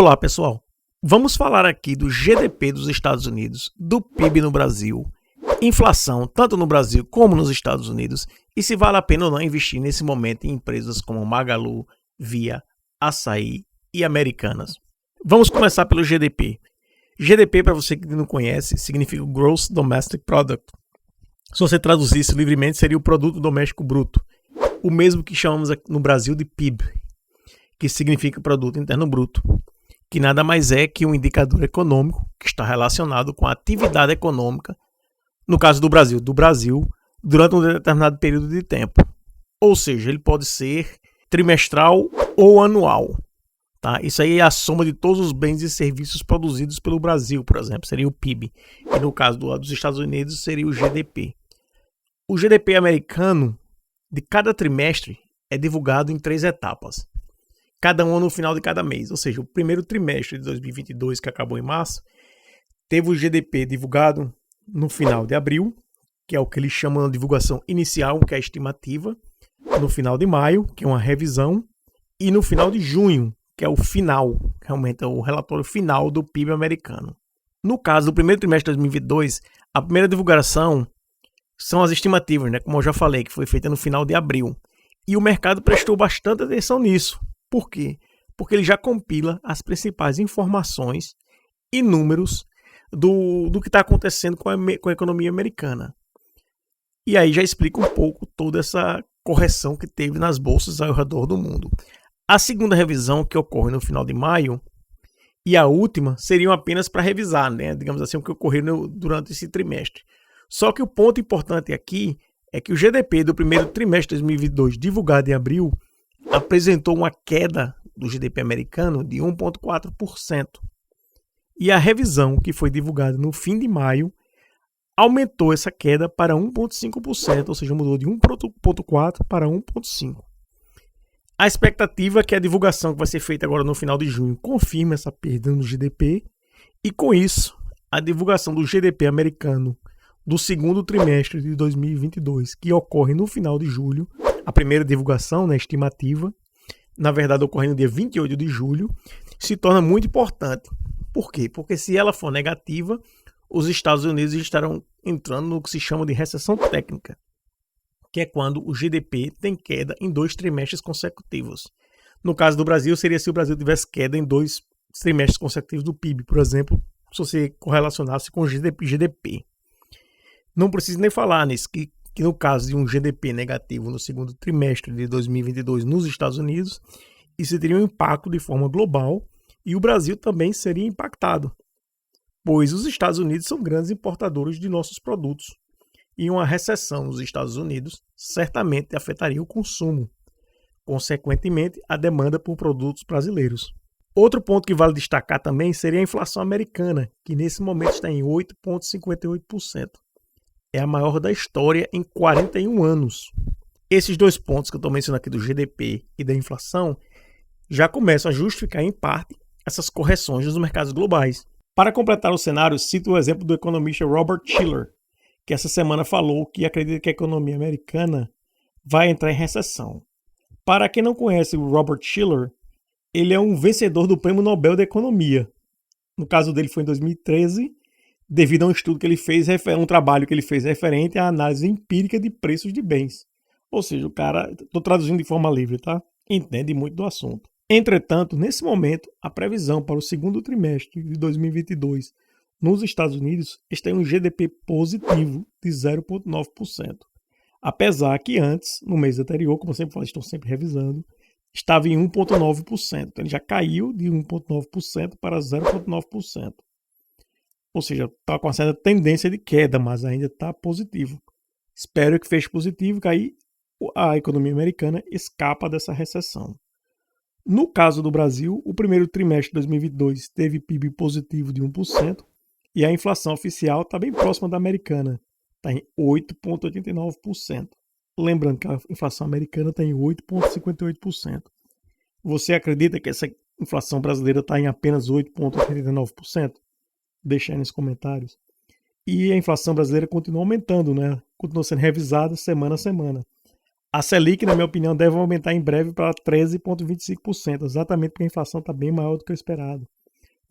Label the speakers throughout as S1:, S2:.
S1: Olá, pessoal. Vamos falar aqui do GDP dos Estados Unidos, do PIB no Brasil, inflação tanto no Brasil como nos Estados Unidos e se vale a pena ou não investir nesse momento em empresas como Magalu, Via, Açaí e Americanas. Vamos começar pelo GDP. GDP, para você que não conhece, significa Gross Domestic Product. Se você traduzisse livremente, seria o Produto Doméstico Bruto, o mesmo que chamamos aqui no Brasil de PIB, que significa Produto Interno Bruto, que nada mais é que um indicador econômico que está relacionado com a atividade econômica, no caso do Brasil, durante um determinado período de tempo. Ou seja, ele pode ser trimestral ou anual. Tá? Isso aí é a soma de todos os bens e serviços produzidos pelo Brasil, por exemplo, seria o PIB. E no caso dos Estados Unidos, seria o GDP. O GDP americano, de cada trimestre, é divulgado em 3 etapas. Cada uma no final de cada mês. Ou seja, o primeiro trimestre de 2022, que acabou em março, teve o GDP divulgado no final de abril, que é o que eles chamam de divulgação inicial, que é a estimativa, no final de maio, que é uma revisão, e no final de junho, que é o final, realmente é o relatório final do PIB americano. No caso do primeiro trimestre de 2022, a primeira divulgação são as estimativas, né, como eu já falei, que foi feita no final de abril. E o mercado prestou bastante atenção nisso. Por quê? Porque ele já compila as principais informações e números do que está acontecendo com a economia americana. E aí já explica um pouco toda essa correção que teve nas bolsas ao redor do mundo. A segunda revisão, que ocorre no final de maio, e a última seriam apenas para revisar, né? Digamos assim, o que ocorreu durante esse trimestre. Só que o ponto importante aqui é que o GDP do primeiro trimestre de 2022, divulgado em abril, apresentou uma queda do GDP americano de 1,4%. E a revisão, que foi divulgada no fim de maio, aumentou essa queda para 1,5%, ou seja, mudou de 1,4% para 1,5%. A expectativa é que a divulgação que vai ser feita agora no final de junho confirme essa perda no GDP e, com isso, a divulgação do GDP americano do segundo trimestre de 2022, que ocorre no final de julho, a primeira divulgação, né, estimativa, na verdade ocorre no dia 28 de julho, se torna muito importante. Por quê? Porque se ela for negativa, os Estados Unidos estarão entrando no que se chama de recessão técnica, que é quando o GDP tem queda em 2 trimestres consecutivos. No caso do Brasil, seria se o Brasil tivesse queda em 2 trimestres consecutivos do PIB, por exemplo, se você correlacionasse com o GDP. Não preciso nem falar nisso, que no caso de um GDP negativo no segundo trimestre de 2022 nos Estados Unidos, isso teria um impacto de forma global e o Brasil também seria impactado, pois os Estados Unidos são grandes importadores de nossos produtos e uma recessão nos Estados Unidos certamente afetaria o consumo, consequentemente a demanda por produtos brasileiros. Outro ponto que vale destacar também seria a inflação americana, que nesse momento está em 8,58%. É a maior da história em 41 anos. Esses 2 pontos que eu estou mencionando aqui do GDP e da inflação já começam a justificar em parte essas correções nos mercados globais. Para completar o cenário, cito o exemplo do economista Robert Shiller, que essa semana falou que acredita que a economia americana vai entrar em recessão. Para quem não conhece o Robert Shiller, ele é um vencedor do Prêmio Nobel da Economia. No caso dele foi em 2013, devido a um estudo que ele fez, um trabalho que ele fez referente à análise empírica de preços de bens. Ou seja, o cara, estou traduzindo de forma livre, tá? Entende muito do assunto. Entretanto, nesse momento, a previsão para o segundo trimestre de 2022 nos Estados Unidos está em um GDP positivo de 0,9%. Apesar que antes, no mês anterior, como eu sempre falo, estou sempre revisando, estava em 1,9%. Então ele já caiu de 1,9% para 0,9%. Ou seja, está com uma certa tendência de queda, mas ainda está positivo. Espero que feche positivo, que aí a economia americana escapa dessa recessão. No caso do Brasil, o primeiro trimestre de 2022 teve PIB positivo de 1% e a inflação oficial está bem próxima da americana, está em 8,89%. Lembrando que a inflação americana está em 8,58%. Você acredita que essa inflação brasileira está em apenas 8,89%? Deixa aí nos comentários. E a inflação brasileira continua aumentando, né? Continua sendo revisada semana a semana. A Selic, na minha opinião, deve aumentar em breve para 13,25%, exatamente porque a inflação está bem maior do que o esperado,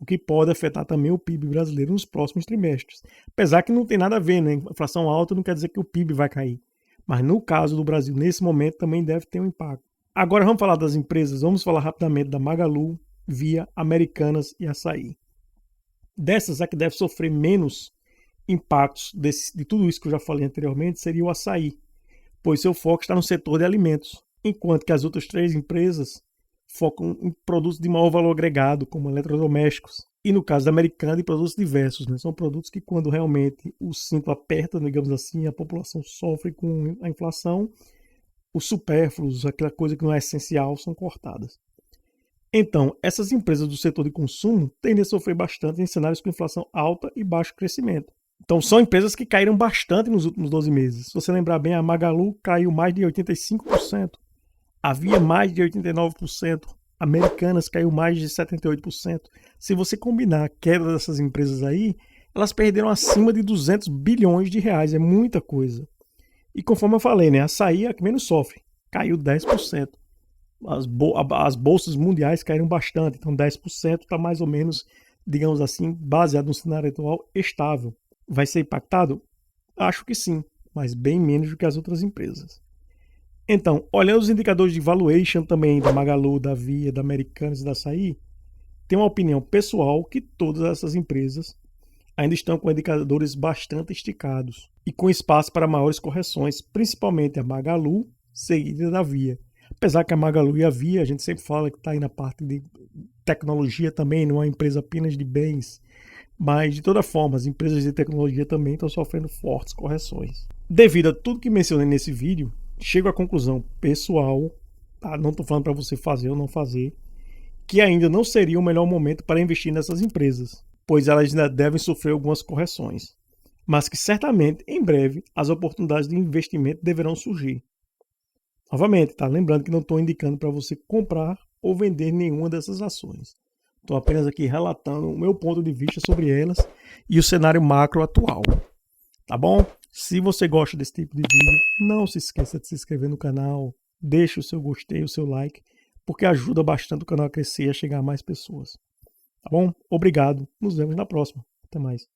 S1: o que pode afetar também o PIB brasileiro nos próximos trimestres. Apesar que não tem nada a ver, né? Inflação alta não quer dizer que o PIB vai cair. Mas no caso do Brasil, nesse momento, também deve ter um impacto. Agora vamos falar das empresas, vamos falar rapidamente da Magalu, Via, Americanas e Açaí. Dessas, a que deve sofrer menos impactos de tudo isso que eu já falei anteriormente seria o Açaí, pois seu foco está no setor de alimentos, enquanto que as outras três empresas focam em produtos de maior valor agregado, como eletrodomésticos. E no caso da Americana, em produtos diversos. Né? São produtos que, quando realmente o cinto aperta, digamos assim, a população sofre com a inflação, os supérfluos, aquela coisa que não é essencial, são cortadas. Então, essas empresas do setor de consumo tendem a sofrer bastante em cenários com inflação alta e baixo crescimento. Então, são empresas que caíram bastante nos últimos 12 meses. Se você lembrar bem, a Magalu caiu mais de 85%, a Via mais de 89%, a Americanas caiu mais de 78%. Se você combinar a queda dessas empresas aí, elas perderam acima de 200 bilhões de reais, é muita coisa. E conforme eu falei, né, a Açaí é a que menos sofre, caiu 10%. As bolsas mundiais caíram bastante, então 10% está mais ou menos, digamos assim, baseado no cenário atual, estável. Vai ser impactado? Acho que sim, mas bem menos do que as outras empresas. Então, olhando os indicadores de valuation também da Magalu, da Via, da Americanas e da Açaí, tenho uma opinião pessoal que todas essas empresas ainda estão com indicadores bastante esticados e com espaço para maiores correções, principalmente a Magalu, seguida da Via. Apesar que a Magalu e a Via, a gente sempre fala que está aí na parte de tecnologia também, não é uma empresa apenas de bens, mas de toda forma, as empresas de tecnologia também estão sofrendo fortes correções. Devido a tudo que mencionei nesse vídeo, chego à conclusão pessoal, tá? Não estou falando para você fazer ou não fazer, que ainda não seria o melhor momento para investir nessas empresas, pois elas ainda devem sofrer algumas correções, mas que certamente, em breve, as oportunidades de investimento deverão surgir. Novamente, tá? Lembrando que não estou indicando para você comprar ou vender nenhuma dessas ações. Estou apenas aqui relatando o meu ponto de vista sobre elas e o cenário macro atual. Tá bom? Se você gosta desse tipo de vídeo, não se esqueça de se inscrever no canal, deixe o seu gostei, o seu like, porque ajuda bastante o canal a crescer e a chegar a mais pessoas. Tá bom? Obrigado. Nos vemos na próxima. Até mais.